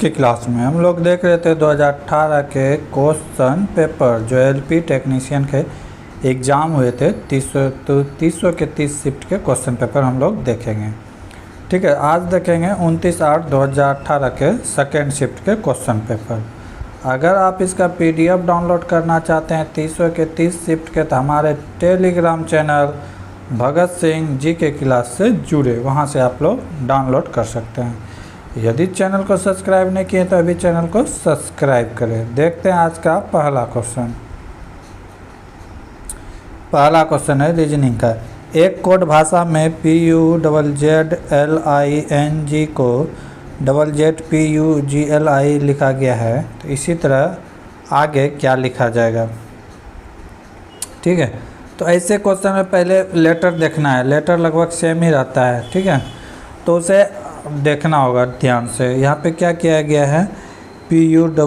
की क्लास में हम लोग देख रहे थे 2018 के क्वेश्चन पेपर जो एलपी टेक्नीशियन के एग्ज़ाम हुए थे 300 के 30 शिफ्ट के क्वेश्चन पेपर हम लोग देखेंगे। ठीक है, आज देखेंगे 29/8/2018 के सेकेंड शिफ्ट के क्वेश्चन पेपर। अगर आप इसका पीडीएफ डाउनलोड करना चाहते हैं 300 के 30 शिफ्ट के, तो हमारे टेलीग्राम चैनल भगत सिंह जी के क्लास से जुड़े, वहाँ से आप लोग डाउनलोड कर सकते हैं। यदि चैनल को सब्सक्राइब नहीं किए तो अभी चैनल को सब्सक्राइब करें। देखते हैं आज का पहला क्वेश्चन। पहला क्वेश्चन है रीजनिंग का। एक कोड भाषा में PUZZLING को ZZPUGLI लिखा गया है, तो इसी तरह आगे क्या लिखा जाएगा। ठीक है, तो ऐसे क्वेश्चन में पहले लेटर देखना है। लेटर लगभग सेम ही रहता है। ठीक है, तो उसे देखना होगा ध्यान से। यहाँ पे क्या किया गया है, PUZZPU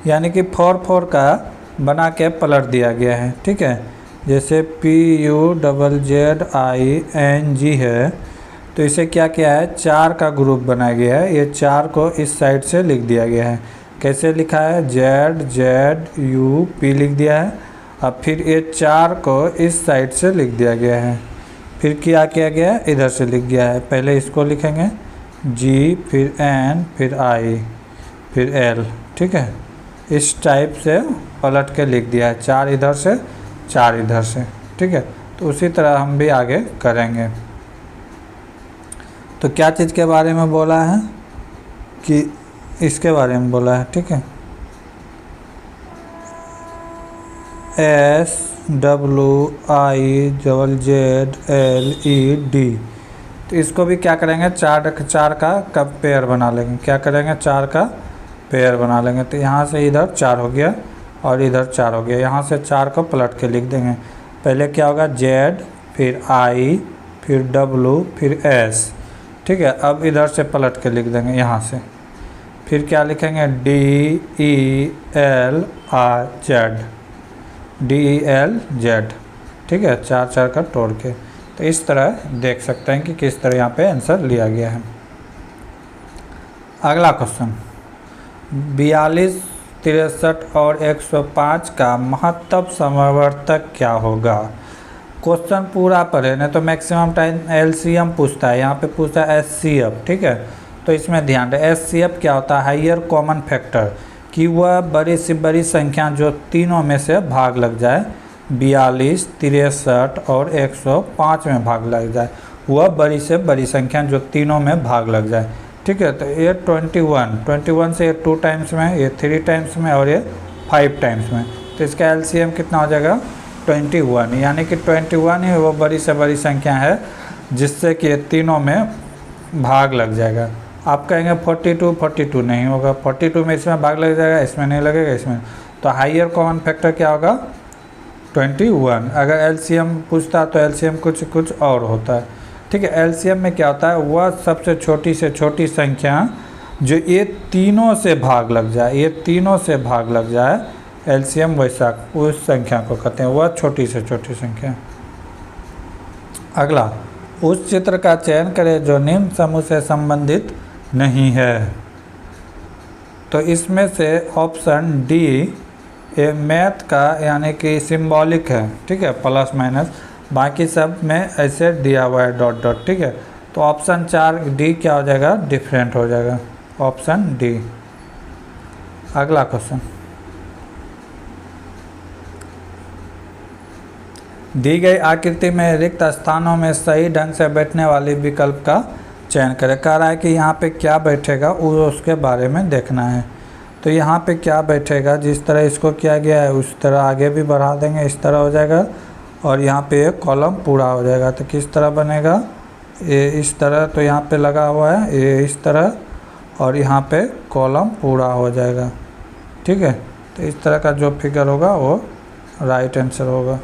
यानी कि 4 का बना के पलट दिया गया है। ठीक है, जैसे PUZZING है, तो इसे क्या किया है, 4 का ग्रुप बनाया गया है। ये 4 को इस साइड से लिख दिया गया है। कैसे लिखा है, ZZUP लिख दिया है। अब फिर ये 4 को इस साइड से लिख दिया गया है। फिर क्या किया गया है, इधर से लिख गया है। पहले इसको लिखेंगे G, फिर N, फिर I, फिर L। ठीक है, इस टाइप से पलट के लिख दिया है, 4 इधर से 4 इधर से। ठीक है, तो उसी तरह हम भी आगे करेंगे। तो क्या चीज़ के बारे में बोला है कि इसके बारे में बोला है। ठीक है, SWIZZLED। तो इसको भी क्या करेंगे, 4 का पेयर बना लेंगे। क्या करेंगे, 4 का पेयर बना लेंगे। तो यहाँ से इधर 4 हो गया और इधर 4 हो गया। यहाँ से 4 को पलट के लिख देंगे। पहले क्या होगा, Z, फिर I, फिर W, फिर S। ठीक है, अब इधर से पलट के लिख देंगे यहाँ से। फिर क्या लिखेंगे, DELZ। ठीक है, 4 का तोड़ के। तो इस तरह देख सकते हैं कि किस तरह यहाँ पे आंसर लिया गया है। अगला क्वेश्चन, 42, 63 और 105 का महत्तम समवर्तक क्या होगा। क्वेश्चन पूरा पढ़े नहीं तो मैक्सिमम टाइम LCM पूछता है, यहाँ पे पूछता है SCF। ठीक है, तो इसमें ध्यान रहे, SCF क्या होता है, हायर कॉमन फैक्टर, कि वह बड़ी से बड़ी संख्या जो तीनों में से भाग लग जाए, 42, 63 और 105 में भाग लग जाए, वह बड़ी से बड़ी संख्या जो तीनों में भाग लग जाए। ठीक है, तो ये 21 से ये 2 टाइम्स में, ये 3 टाइम्स में और ये 5 टाइम्स में। तो इसका LCM कितना हो जाएगा, 21। यानी कि 21 ही वो बड़ी से बड़ी संख्या है जिससे कि ये तीनों में भाग लग जाएगा। आप कहेंगे 42 नहीं होगा, 42 में इसमें भाग लग जाएगा, इसमें नहीं लगेगा, इसमें। तो हायर कॉमन फैक्टर क्या होगा, 21। अगर LCM पूछता तो LCM कुछ और होता है। ठीक है, LCM में क्या होता है, वह सबसे छोटी से छोटी संख्या जो ये तीनों से भाग लग जाए, ये तीनों से भाग लग जाए, LCM वैसा उस संख्या को कहते हैं, वह छोटी से छोटी संख्या। अगला, उस चित्र का चयन करें जो निम्न समूह से संबंधित नहीं है। तो इसमें से ऑप्शन डी ये मैथ का यानी कि सिंबॉलिक है। ठीक है, प्लस माइनस, बाकी सब में ऐसे दिया हुआ है डॉट डॉट। ठीक है, तो ऑप्शन 4 डी क्या हो जाएगा, डिफरेंट हो जाएगा, ऑप्शन डी। अगला क्वेश्चन, दी गई आकृति में रिक्त स्थानों में सही ढंग से बैठने वाली विकल्प का चयन करें। कह रहा है कि यहाँ पे क्या बैठेगा उसके बारे में देखना है। तो यहाँ पे क्या बैठेगा, जिस तरह इसको किया गया है उस तरह आगे भी बढ़ा देंगे, इस तरह हो जाएगा। और यहाँ पे एक कॉलम पूरा हो जाएगा। तो किस तरह बनेगा, ये इस तरह, तो यहाँ पे लगा हुआ है ये इस तरह, और यहाँ पे कॉलम पूरा हो जाएगा। ठीक है, तो इस तरह का जो फिगर होगा वो राइट आंसर होगा,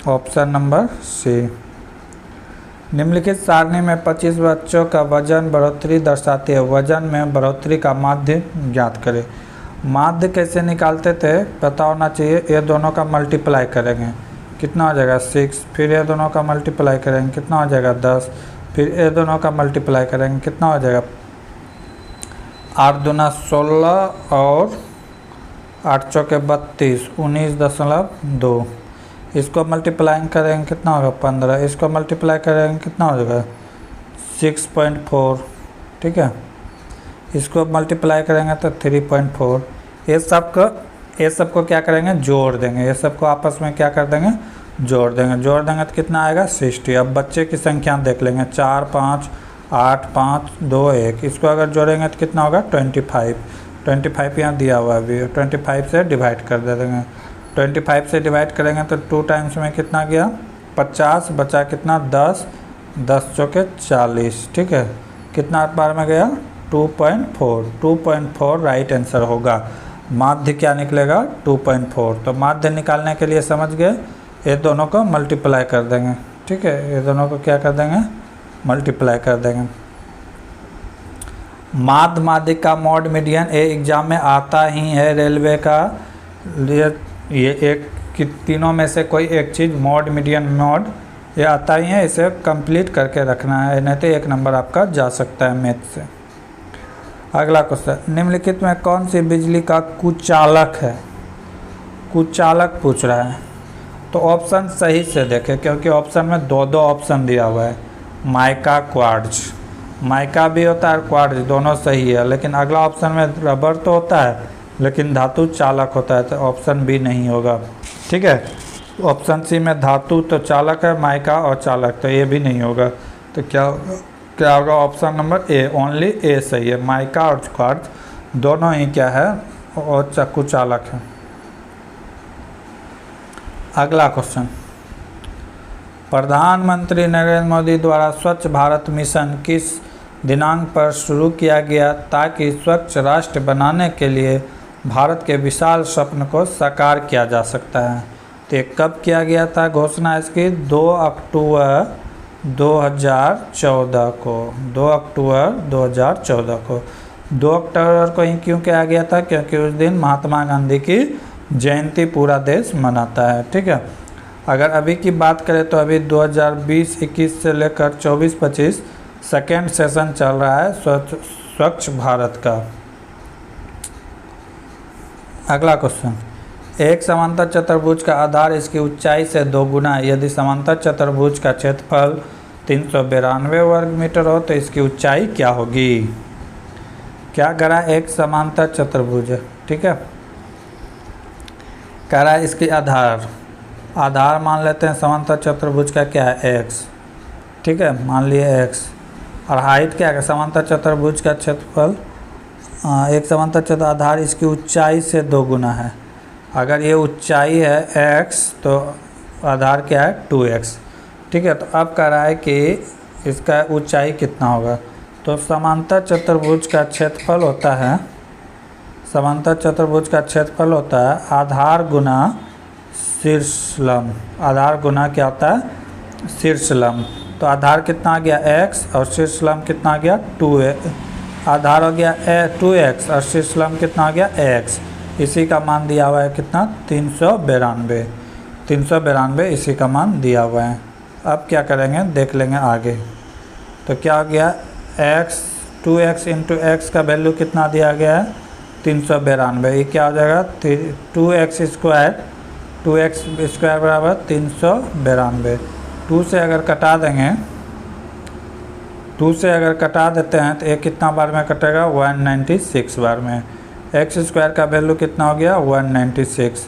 ऑप्शन नंबर सी। निम्नलिखित सारणी में 25 बच्चों का वजन बढ़ोतरी दर्शाती है। वजन में बढ़ोतरी का माध्य ज्ञात करें। माध्य कैसे निकालते थे पता होना चाहिए। ये दोनों का मल्टीप्लाई करेंगे, कितना हो जाएगा 6, फिर ये दोनों का मल्टीप्लाई करेंगे, कितना हो जाएगा 10, फिर ये दोनों का मल्टीप्लाई करेंगे, कितना हो जाएगा 8 दूना 16 और 8 चौके 32, 19.2। इसको मल्टीप्लाई करेंगे कितना होगा 15, इसको मल्टीप्लाई करेंगे कितना हो जाएगा 6.4, ठीक है। इसको मल्टीप्लाई करेंगे तो 3.4। ये सबको क्या करेंगे जोड़ देंगे, ये सबको आपस में क्या कर देंगे जोड़ देंगे तो कितना आएगा 60। अब बच्चे की संख्या देख लेंगे 4 5 8 5 2 1, इसको अगर जोड़ेंगे तो कितना होगा 25 यहाँ दिया हुआ है अभी, 25 से डिवाइड कर दे देंगे। 25 से डिवाइड करेंगे तो 2 टाइम्स में कितना गया 50, बचा कितना 10 चौके 40, ठीक है। कितना बार में गया 2.4 राइट आंसर होगा। माध्य क्या निकलेगा 2.4। तो माध्य निकालने के लिए समझ गए, ये दोनों को मल्टीप्लाई कर देंगे, ठीक है। ये दोनों को क्या कर देंगे मल्टीप्लाई कर देंगे। माध्य का मॉड मीडियन ये एग्जाम में आता ही है रेलवे का। ये एक कि तीनों में से कोई एक चीज़ मॉड मीडियन मॉड ये आता ही है, इसे कंप्लीट करके रखना है, नहीं तो 1 नंबर आपका जा सकता है मैथ से। अगला क्वेश्चन, निम्नलिखित में कौन सी बिजली का कुचालक है? कुचालक पूछ रहा है, तो ऑप्शन सही से देखें क्योंकि ऑप्शन में दो ऑप्शन दिया हुआ है, माइका क्वार्ट्ज। माइका भी होता है और क्वार्ट्ज, दोनों सही है, लेकिन अगला ऑप्शन में रबर तो होता है लेकिन धातु चालक होता है, तो ऑप्शन बी नहीं होगा, ठीक है। ऑप्शन सी में धातु तो चालक है, माइका और चालक, तो ये भी नहीं होगा। तो क्या होगा ऑप्शन नंबर ए, ओनली ए सही है। माइका और क्वार्ट्ज दोनों ही क्या है और चक्कू चालक है। अगला क्वेश्चन, प्रधानमंत्री नरेंद्र मोदी द्वारा स्वच्छ भारत मिशन किस दिनांक पर शुरू किया गया ताकि स्वच्छ राष्ट्र बनाने के लिए भारत के विशाल स्वप्न को साकार किया जा सकता है? तो कब किया गया था घोषणा इसकी 2 अक्टूबर 2014 को। 2 अक्टूबर 2014 को 2 अक्टूबर को ही क्यों किया गया था? क्योंकि उस दिन महात्मा गांधी की जयंती पूरा देश मनाता है, ठीक है। अगर अभी की बात करें तो अभी 2020-21 से लेकर 24-25 सेकेंड सेशन चल रहा है स्वच्छ भारत का। अगला क्वेश्चन, एक समांतर चतुर्भुज का आधार इसकी ऊंचाई से 2 गुना है यदि समांतर चतुर्भुज का क्षेत्रफल 392 वर्ग मीटर हो तो इसकी ऊंचाई क्या होगी? क्या कह रहा है एक समांतर चतुर्भुज है, ठीक है। कह रहा है इसकी आधार मान लेते हैं समांतर चतुर्भुज का क्या है x, ठीक है, मान लिए x। और हाइट क्या है समांतर चतुर्भुज का क्षेत्रफल, एक समांतर चतुर्भुज आधार इसकी ऊंचाई से 2 गुना है। अगर ये ऊंचाई है x तो आधार क्या है 2x, ठीक है। तो अब कह रहा है कि इसका ऊंचाई कितना होगा, तो समांतर चतुर्भुज का क्षेत्रफल होता है, समांतर चतुर्भुज का क्षेत्रफल होता है आधार गुना शीर्ष लंब। आधार गुना क्या होता है शीर्ष लंब। तो आधार कितना आ गया x और शीर्ष लंब कितना आ गया 2x। आधार हो गया 2x और शीर्ष लंब कितना आ गया x। इसी का मान दिया हुआ है कितना 392 इसी का मान दिया हुआ है। अब क्या करेंगे देख लेंगे आगे। तो क्या हो गया x 2x इंटू x का वैल्यू कितना दिया गया है 392। ये क्या हो जाएगा 2x स्क्वायर बराबर 392। 2 से अगर कटा देंगे 2 से अगर कटा देते हैं तो एक कितना बार में कटेगा 196 बार में। x स्क्वायर का वैल्यू कितना हो गया 196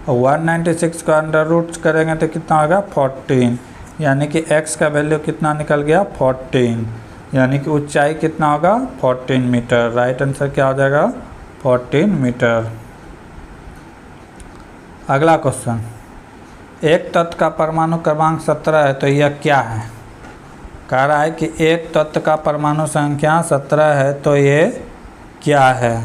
और 196 का अंडर रूट करेंगे तो कितना होगा 14, यानी कि x का वैल्यू कितना निकल गया 14, यानी कि ऊंचाई कितना होगा 14 मीटर। राइट आंसर क्या हो जाएगा 14 मीटर। अगला क्वेश्चन, एक तत्व का परमाणु क्रमांक 17 है तो यह क्या है? कह रहा है कि एक तत्व का परमाणु संख्या 17 है तो ये क्या है?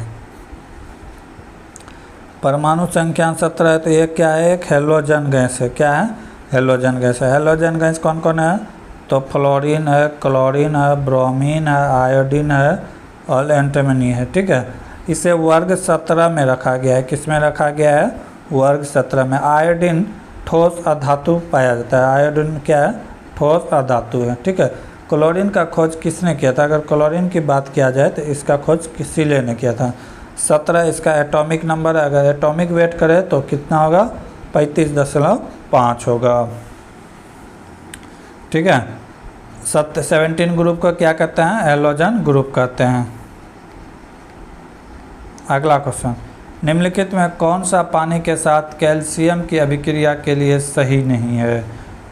परमाणु संख्या 17 है तो ये क्या है एक हेलोजन गैस है। क्या है हेलोजन गैस है। हेलोजन गैस कौन कौन है? तो फ्लोरीन है, क्लोरीन है, ब्रोमीन है, आयोडीन है और एंटीमनी है, ठीक है। इसे वर्ग 17 में रखा गया है। किस में रखा गया है वर्ग 17 में। आयोडीन ठोस अधातु पाया जाता है। आयोडीन क्या है ठोस अधातु है, ठीक है। क्लोरीन का खोज किसने किया था? अगर क्लोरीन की बात किया जाए तो इसका खोज किसीले ने किया था। 17 इसका एटॉमिक नंबर है। अगर एटॉमिक वेट करें तो कितना होगा? 35.5 होगा। ठीक है। 17 ग्रुप को क्या कहते हैं? हैलोजन ग्रुप कहते हैं। अगला क्वेश्चन, निम्नलिखित में कौन सा पानी के साथ कैल्शियम की अभिक्रिया के लिए सही नहीं है?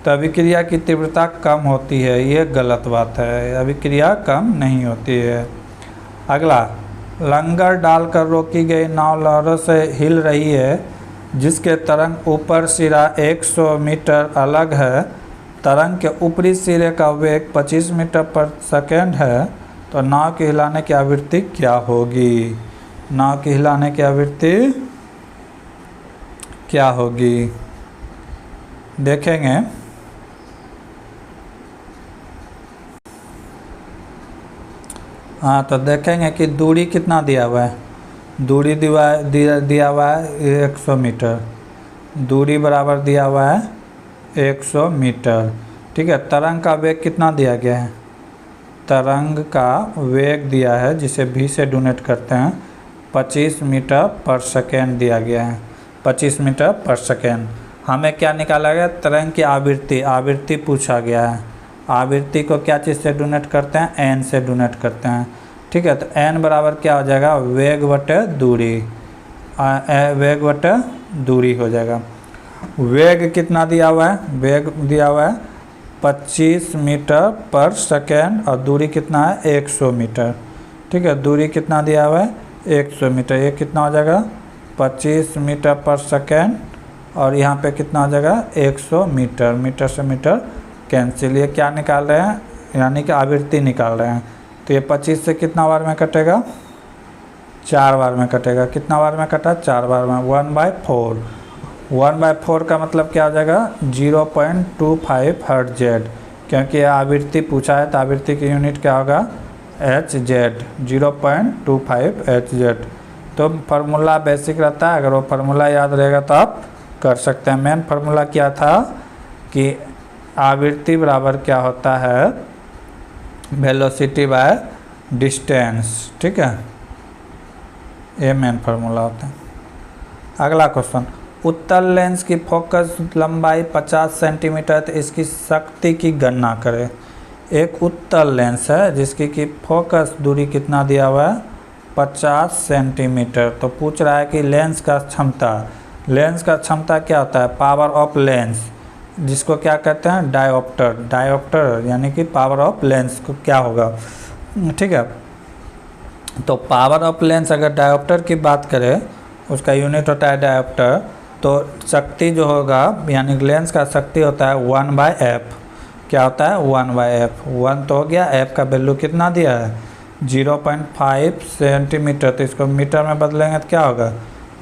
तो अभिक्रिया की तीव्रता कम होती है, ये गलत बात है, अभिक्रिया कम नहीं होती है। अगला, लंगर डालकर रोकी गई नाव लहरों से हिल रही है, जिसके तरंग ऊपर सिरा 100 मीटर अलग है, तरंग के ऊपरी सिरे का वेग 25 मीटर पर सेकेंड है, तो नाव के हिलाने की आवृत्ति क्या होगी? नाव की हिलाने की आवृत्ति क्या होगी? देखेंगे। हाँ, तो देखेंगे कि दूरी कितना दिया हुआ है। दूरी दिया हुआ है 100 मीटर, दूरी बराबर दिया हुआ है 100 मीटर। ठीक है। तरंग का वेग कितना दिया गया है? तरंग का वेग दिया है, जिसे v से डोनेट करते हैं, 25 मीटर पर सेकेंड दिया गया है। 25 मीटर पर सेकेंड। हमें क्या निकाला गया? तरंग की आवृत्ति। आवृत्ति पूछा गया है। आवृत्ति को क्या चीज़ से डोनेट करते हैं? n से डोनेट करते हैं। ठीक है। तो n बराबर क्या हो जाएगा? वेग बटे दूरी। वेग बटे दूरी हो जाएगा। वेग कितना दिया हुआ है? वेग दिया हुआ है 25 मीटर पर सेकेंड और दूरी कितना है? 100 मीटर। ठीक है। दूरी कितना दिया हुआ है? 100 मीटर। ये कितना हो जाएगा? 25 मीटर पर सेकेंड और यहाँ पे कितना हो जाएगा? 100 मीटर। मीटर से मीटर कैंसिल। ये क्या निकाल रहे हैं? यानी कि आवृत्ति निकाल रहे हैं। तो ये 25 से कितना बार में कटेगा? 4 बार में कटेगा। कितना बार में कटा? 4 बार में। 1/4। 1/4 का मतलब क्या हो जाएगा? 0.25 हर्ट्ज, क्योंकि आवृत्ति पूछा है तो आवृत्ति की यूनिट क्या होगा? Hz। 0.25 Hz। तो फार्मूला बेसिक रहता है, अगर वो फार्मूला याद रहेगा तो आप कर सकते हैं। मेन फार्मूला क्या था कि आवृत्ति बराबर क्या होता है? Velocity by distance. ठीक है। ये मेन फार्मूला होता है। अगला क्वेश्चन, उत्तल लेंस की फोकस लंबाई 50 सेंटीमीटर, तो इसकी शक्ति की गणना करें। एक उत्तल लेंस है जिसकी की फोकस दूरी कितना दिया हुआ है? 50 सेंटीमीटर। तो पूछ रहा है कि लेंस का क्षमता। लेंस का क्षमता क्या होता है? पावर ऑफ लेंस, जिसको क्या कहते हैं? डायोप्टर। डायोप्टर यानी कि पावर ऑफ लेंस को क्या होगा? ठीक है। तो पावर ऑफ लेंस अगर डायोप्टर की बात करें, उसका यूनिट होता है डायोप्टर, तो शक्ति जो होगा यानी लेंस का शक्ति होता है 1/f। क्या होता है? 1/f। 1 तो हो गया, f का वैल्यू कितना दिया है? 0.5 सेंटीमीटर। तो इसको मीटर में बदलेंगे तो क्या होगा?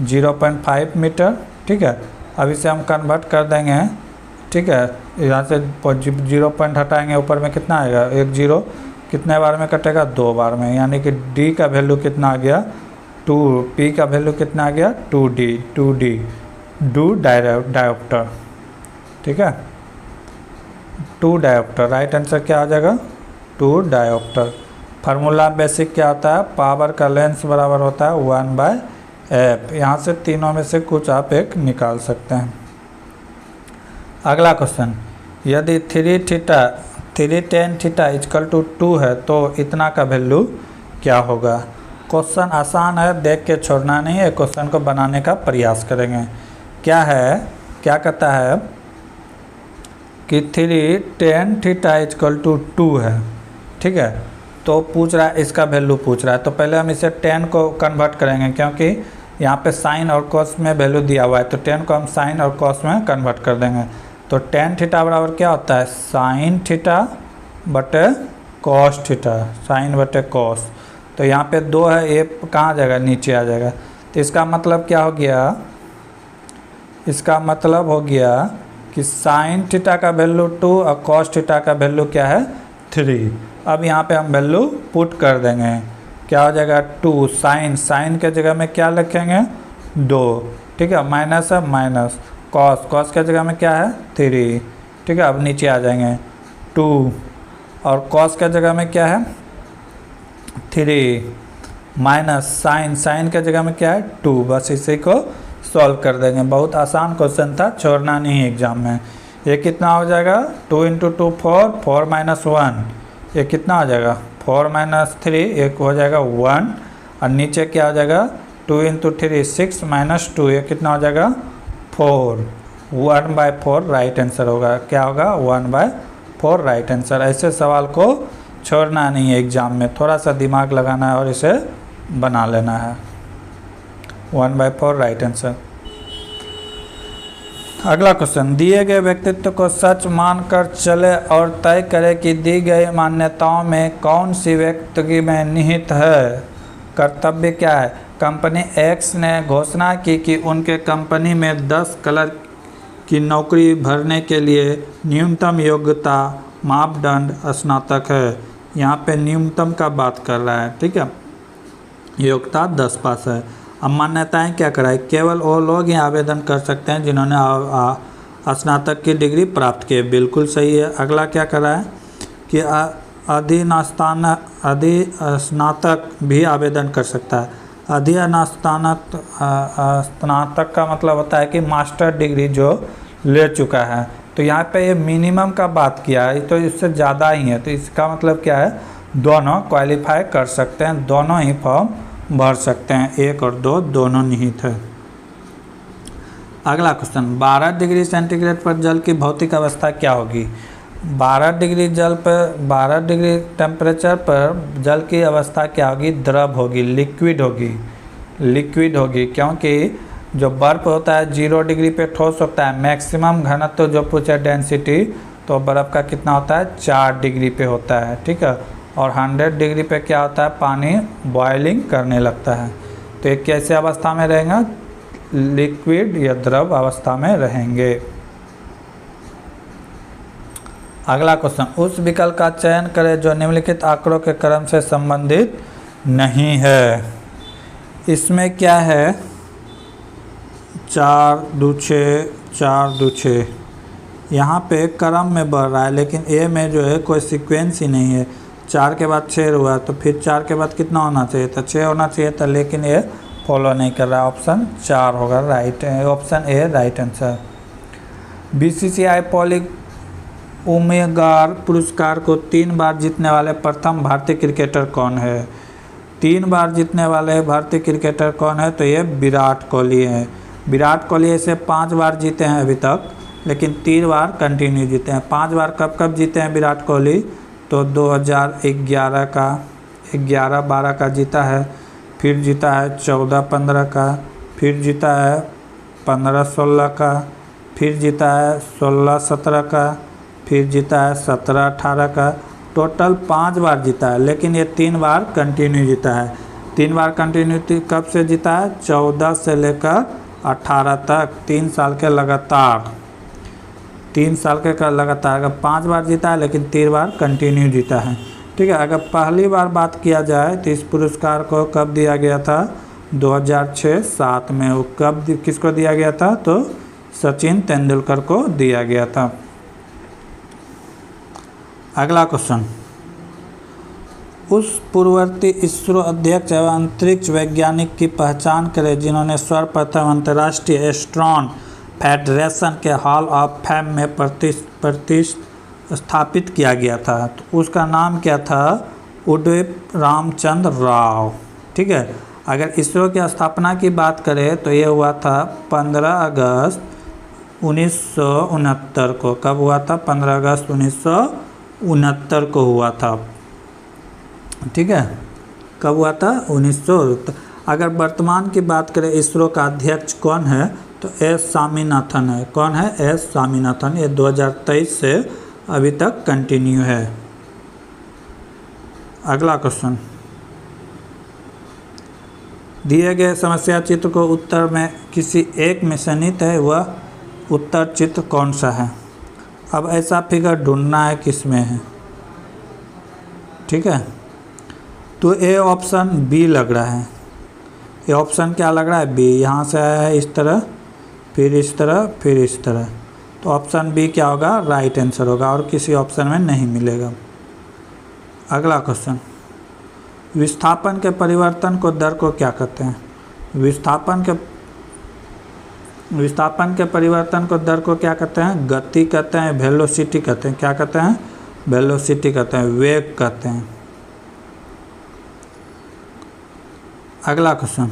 0.5 मीटर। ठीक है। अब इसे हम कन्वर्ट कर देंगे। ठीक है। यहाँ से 0 पॉइंट हटाएंगे, ऊपर में कितना आएगा? 1 0। कितने बार में कटेगा? 2 बार में। यानी कि d का वैल्यू कितना आ गया? 2। p का वैल्यू कितना आ गया? 2d। Do dioptre. ठीक है। 2 डायोप्टर। राइट आंसर क्या आ जाएगा? 2 डायोप्टर। फार्मूला बेसिक क्या होता है? पावर का लेंस बराबर होता है 1/f। यहाँ से तीनों में से कुछ आप एक निकाल सकते हैं। अगला क्वेश्चन, यदि 3 tan थीटा इक्वल टू 2 है तो इतना का वैल्यू क्या होगा? क्वेश्चन आसान है, देख के छोड़ना नहीं है, क्वेश्चन को बनाने का प्रयास करेंगे। क्या है? क्या कहता है कि 3 tan थीटा इक्वल टू 2 है। ठीक है। तो पूछ रहा है, इसका वैल्यू पूछ रहा है। तो पहले हम इसे tan को कन्वर्ट करेंगे, क्योंकि यहाँ पे साइन और कॉस में वैल्यू दिया हुआ है, तो tan को हम साइन और कॉस में कन्वर्ट कर देंगे। तो tan थीटा बराबर क्या होता है? साइन थीटा बटे कॉस थीटा। साइन बटे कॉस। तो यहाँ पे 2 है, ये कहाँ जाएगा? नीचे आ जाएगा। तो इसका मतलब क्या हो गया? इसका मतलब हो गया कि साइन थीटा का वैल्यू 2 और कॉस थीटा का वैल्यू क्या है? 3। अब यहाँ पे हम वैल्यू पुट कर देंगे। क्या हो जाएगा? 2 साइन के जगह में क्या लिखेंगे? 2। ठीक है। माइनस है, माइनस। कॉस के जगह में क्या है? 3। ठीक है। अब नीचे आ जाएंगे। 2 और कॉस का जगह में क्या है 3 माइनस साइन के जगह में क्या है 2। बस इसी को सॉल्व कर देंगे। बहुत आसान क्वेश्चन था, छोड़ना नहीं एग्जाम में। ये कितना हो जाएगा 2 × 2 4, 4 - 1 ये कितना हो जाएगा 4 - 3 एक हो जाएगा 1 और नीचे क्या हो जाएगा 2 × 3 6 - 2 ये कितना हो जाएगा 4। 1/4 राइट आंसर होगा। क्या होगा 1/4 राइट आंसर। ऐसे सवाल को छोड़ना नहीं है एग्जाम में, थोड़ा सा दिमाग लगाना है और इसे बना लेना है। 1/4 राइट आंसर। अगला क्वेश्चन, दिए गए व्यक्तित्व को सच मानकर चले और तय करें कि दी गई मान्यताओं में कौन सी व्यक्ति में निहित है। कर्तव्य क्या है, कंपनी एक्स ने घोषणा की कि उनके कंपनी में 10 क्लर्क की नौकरी भरने के लिए न्यूनतम योग्यता मापदंड स्नातक है। यहाँ पे न्यूनतम का बात कर रहा है, ठीक है, योग्यता 10 पास है। अब मान्यताएं क्या कराए, केवल वो लोग ही आवेदन कर सकते हैं जिन्होंने स्नातक की डिग्री प्राप्त की है। बिल्कुल सही है। अगला क्या करा है कि स्नातक भी आवेदन कर सकता है। स्नातक का मतलब होता है कि मास्टर डिग्री जो ले चुका है। तो यहाँ पे ये मिनिमम का बात किया है, तो इससे ज़्यादा ही है। तो इसका मतलब क्या है, दोनों क्वालिफाई कर सकते हैं, दोनों ही फॉर्म भर सकते हैं। 1 और 2 दोनों निहित है। अगला क्वेश्चन, 12 डिग्री सेंटीग्रेड पर जल की भौतिक अवस्था क्या होगी। 12 डिग्री टेम्परेचर पर जल की अवस्था क्या होगी, द्रव होगी, लिक्विड होगी। क्योंकि जो बर्फ़ होता है 0 डिग्री पे ठोस होता है। मैक्सिमम घनत्व जो पूछे डेंसिटी, तो बर्फ़ का कितना होता है 4 डिग्री पे होता है, ठीक है। और 100 डिग्री पे क्या होता है, पानी बॉइलिंग करने लगता है। तो ये कैसे अवस्था में रहेगा, लिक्विड या द्रव अवस्था में रहेंगे। अगला क्वेश्चन, उस विकल्प का चयन करें जो निम्नलिखित आंकड़ों के क्रम से संबंधित नहीं है। इसमें क्या है 4 2 6 4 2 6 यहाँ पे क्रम में बढ़ रहा है, लेकिन ए में जो है कोई सीक्वेंस ही नहीं है। 4 के बाद 6 हुआ, तो फिर 4 के बाद कितना होना चाहिए था, 6 होना चाहिए था, लेकिन ये फॉलो नहीं कर रहा है। ऑप्शन 4 होगा right, option A right answer. BCCI पॉलिक उमेगार पुरस्कार को 3 बार जीतने वाले प्रथम भारतीय क्रिकेटर कौन है। 3 बार जीतने वाले भारतीय क्रिकेटर कौन है, तो ये विराट कोहली हैं। विराट कोहली इसे 5 बार जीते हैं अभी तक, लेकिन 3 बार कंटिन्यू जीते हैं। 5 बार कब जीते हैं विराट कोहली, तो 2011 का 11-12 का जीता है, फिर जीता है 14-15 का, फिर जीता है 15-16 का, फिर जीता है 16-17 का, फिर जीता है 17-18 का। टोटल 5 बार जीता है, लेकिन ये 3 बार कंटिन्यू जीता है। 3 बार कंटिन्यू कब से जीता है, 14 से लेकर 18 तक, 3 साल के लगातार। 3 साल के लगातार अगर 5 बार जीता है, लेकिन 3 बार कंटिन्यू जीता है, ठीक है। अगर पहली बार बात किया जाए तो इस पुरस्कार को कब दिया गया था, 2006-07 में। वो कब किसको दिया गया था, तो सचिन तेंदुलकर को दिया गया था। अगला क्वेश्चन, उस पूर्ववर्ती इसरो अध्यक्ष एवं अंतरिक्ष वैज्ञानिक की पहचान करें जिन्होंने सर्वप्रथम अंतर्राष्ट्रीय एस्ट्रोनॉम फेडरेशन के हॉल ऑफ फेम में प्रतिष्ठापित किया गया था। तो उसका नाम क्या था, उदित रामचंद्र राव, ठीक है। अगर इसरो की स्थापना की बात करें तो ये हुआ था 15 अगस्त 1969 को। कब हुआ था, 15 अगस्त 1969 को हुआ था, ठीक है। कब हुआ था, 1969। अगर वर्तमान की बात करें इसरो का अध्यक्ष कौन है, तो एस स्वामीनाथन है। कौन है, एस स्वामीनाथन। ये 2023 से अभी तक कंटिन्यू है। अगला क्वेश्चन, दिए गए समस्या चित्र को उत्तर में किसी एक में सन्निहित है, वह उत्तर चित्र कौन सा है। अब ऐसा फिगर ढूंढना है किस में है, ठीक है। तो ए ऑप्शन बी लग रहा है। ये ऑप्शन क्या लग रहा है, बी। यहाँ से आया है इस तरह, फिर इस तरह, फिर इस तरह। तो ऑप्शन बी क्या होगा, राइट आंसर होगा, और किसी ऑप्शन में नहीं मिलेगा। अगला क्वेश्चन, विस्थापन के परिवर्तन को दर को क्या कहते हैं? विस्थापन के परिवर्तन को दर को क्या कहते हैं? गति कहते हैं, वेलोसिटी कहते हैं। क्या कहते हैं? वेलोसिटी कहते हैं, वेग कहते हैं। अगला क्वेश्चन,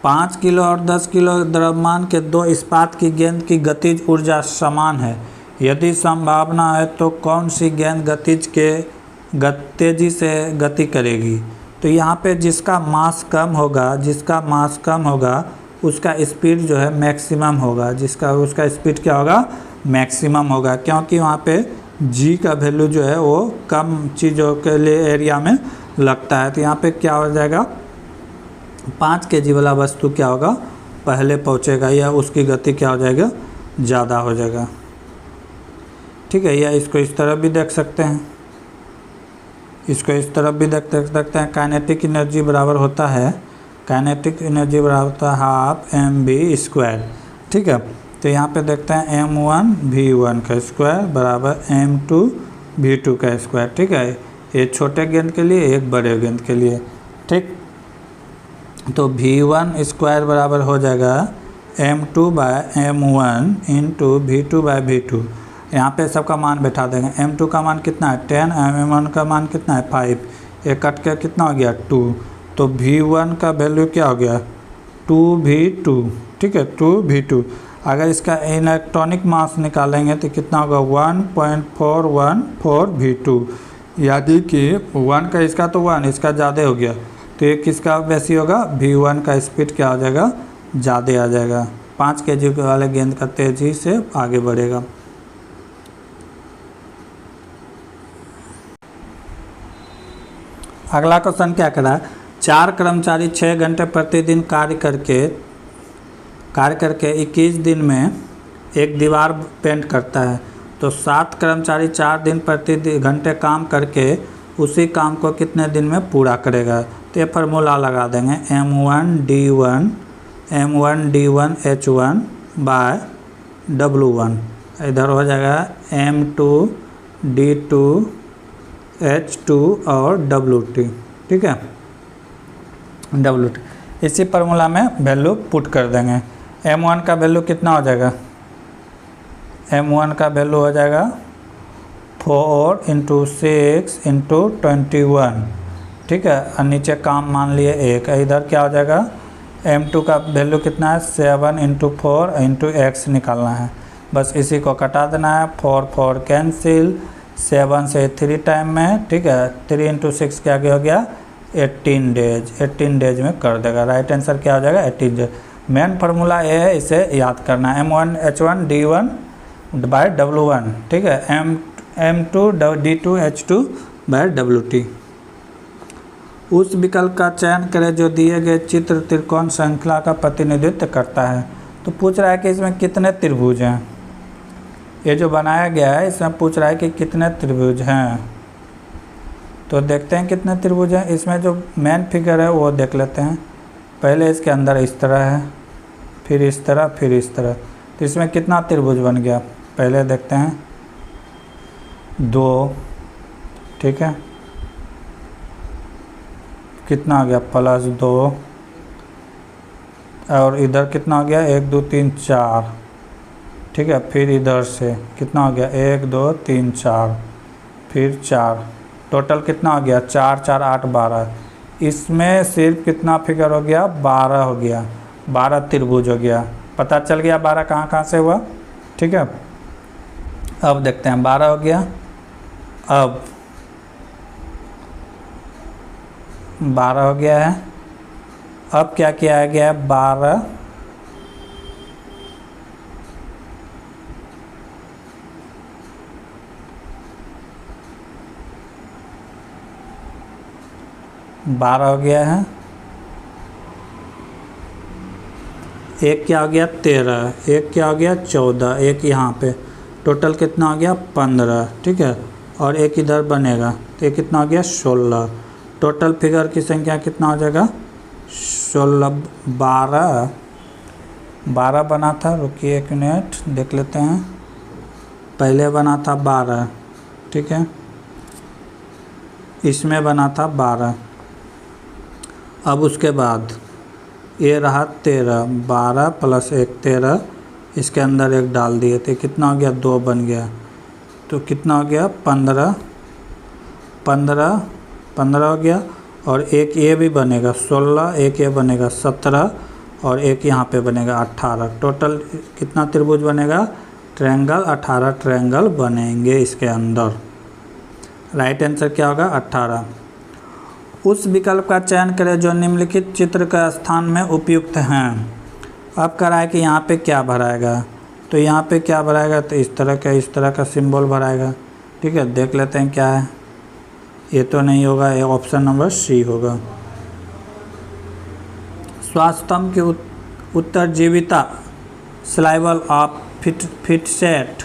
5 किलो और 10 किलो द्रव्यमान के दो इस्पात की गेंद की गतिज ऊर्जा समान है। यदि संभावना है तो कौन सी गेंद तेजी से गति करेगी? तो यहाँ पे जिसका मास कम होगा उसका स्पीड जो है मैक्सिमम होगा। उसका स्पीड क्या होगा? मैक्सिमम होगा, क्योंकि वहाँ पे जी का वैल्यू जो है वो कम चीज़ों के लिए एरिया में लगता है। तो यहाँ पे क्या हो जाएगा? 5 kg वाला वस्तु क्या होगा? पहले पहुँचेगा, या उसकी गति क्या हो जाएगा? ज़्यादा हो जाएगा। ठीक है, या इसको इस तरह भी देख सकते हैं, सकते हैं। काइनेटिक एनर्जी बराबर होता है हाफ mv²। ठीक है, तो यहाँ पे देखते हैं m1 v1 का स्क्वायर बराबर m2 v2 का स्क्वायर। ठीक है, ये छोटे गेंद के लिए, एक बड़े गेंद के लिए। ठीक, तो v1 स्क्वायर बराबर हो जाएगा m2/m1 इंटू v2/v2। यहाँ पे सबका मान बैठा देंगे। m2 का मान कितना है? 10। m1 का मान कितना है? 5। एक कट के कितना हो गया? 2। तो v1 का वैल्यू क्या हो गया? 2v2। ठीक है, 2v2। अगर इसका इलेक्ट्रॉनिक मास निकालेंगे तो कितना होगा? 1.414 v2। यानी कि 1 का इसका तो 1, इसका ज़्यादा हो गया, तो ये किसका बेसी होगा? v1 का स्पीड क्या हो जाएगा? ज़्यादा आ जाएगा। 5 kg वाले गेंद का तेज़ी से आगे बढ़ेगा। अगला क्वेश्चन क्या कह रहा है? 4 कर्मचारी 6 घंटे प्रतिदिन कार्य करके 21 दिन में एक दीवार पेंट करता है, तो 7 कर्मचारी 4 दिन प्रति घंटे काम करके उसी काम को कितने दिन में पूरा करेगा? तो ये फार्मूला लगा देंगे, m1d1h1/w1। इधर हो जाएगा m2d2h2 और wt। ठीक है, wt। इसी फार्मूला में वैल्यू पुट कर देंगे। m1 का वैल्यू कितना हो जाएगा? m1 का वैल्यू हो जाएगा 4 × 6 × 21। ठीक है, और नीचे काम मान लिए 1। इधर क्या हो जाएगा? m2 का वैल्यू कितना है? 7 × 4 × x निकालना है। बस इसी को कटा देना है। 4 कैंसिल, 7 से 3 टाइम में। ठीक है, 3 × 6 क्या हो गया? 18 डेज। 18 डेज में कर देगा। राइट आंसर क्या हो जाएगा? 18 डेज। मेन फार्मूला ये है, इसे याद करना है, m1h1d1/w1। ठीक है, m2d2h2/wt। उस विकल्प का चयन करें जो दिए गए चित्र त्रिकोण श्रृंखला का प्रतिनिधित्व करता है। तो पूछ रहा है कि इसमें कितने त्रिभुज हैं। ये जो बनाया गया है इसमें पूछ रहा है कि कितने त्रिभुज हैं। तो देखते हैं कितने त्रिभुज हैं। इसमें जो मेन फिगर है वो देख लेते हैं। पहले इसके अंदर इस तरह है, फिर इस तरह, फिर इस तरह। तो इसमें कितना त्रिभुज बन गया? पहले देखते हैं, 2। ठीक है, कितना आ गया? +2। और इधर कितना हो गया? 1 2 3 4। ठीक है, फिर इधर से कितना हो गया? 1 2 3 4, फिर 4। टोटल कितना हो गया? 4 4 8 12। इसमें सिर्फ कितना फिगर हो गया? 12 हो गया। 12 त्रिभुज हो गया। पता चल गया 12 कहाँ से हुआ। ठीक है, अब देखते हैं 12 हो गया। अब 12 हो गया है। अब क्या किया गया है? 12 हो गया है। एक क्या हो गया? 13। एक क्या हो गया? 14। एक यहाँ पे टोटल कितना हो गया? 15। ठीक है, और एक इधर बनेगा तो ये कितना हो गया? 16। टोटल फिगर की संख्या कितना हो जाएगा? 16। 12 बना था। रुकिए 1 मिनट देख लेते हैं। पहले बना था 12। ठीक है, इसमें बना था 12। अब उसके बाद ये रहा 13, 12 + 1 13, इसके अंदर 1 डाल दिए थे, कितना हो गया 2 बन गया, तो कितना हो गया 15 15 15 हो गया। और एक ये भी बनेगा 16, एक ये बनेगा 17 और एक यहाँ पे बनेगा 18। टोटल कितना त्रिभुज बनेगा, ट्रायंगल 18 ट्रायंगल बनेंगे इसके अंदर। राइट आंसर क्या होगा 18। उस विकल्प का चयन करें जो निम्नलिखित चित्र का स्थान में उपयुक्त हैं। अब करा है कि यहाँ पे क्या भराएगा, तो यहाँ पे क्या भराएगा, तो इस तरह का सिंबल भराएगा। ठीक है, देख लेते हैं क्या है। ये तो नहीं होगा, ये ऑप्शन नंबर सी होगा। स्वास्थ्यम की उत्तरजीविता सर्वाइवल ऑफ फिटसेट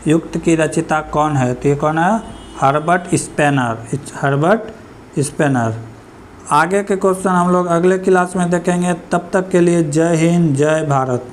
युक्त की रचयिता कौन है, तो ये कौन है, हर्बर्ट स्पेनर। आगे के क्वेश्चन हम लोग अगले क्लास में देखेंगे। तब तक के लिए जय हिंद, जय भारत।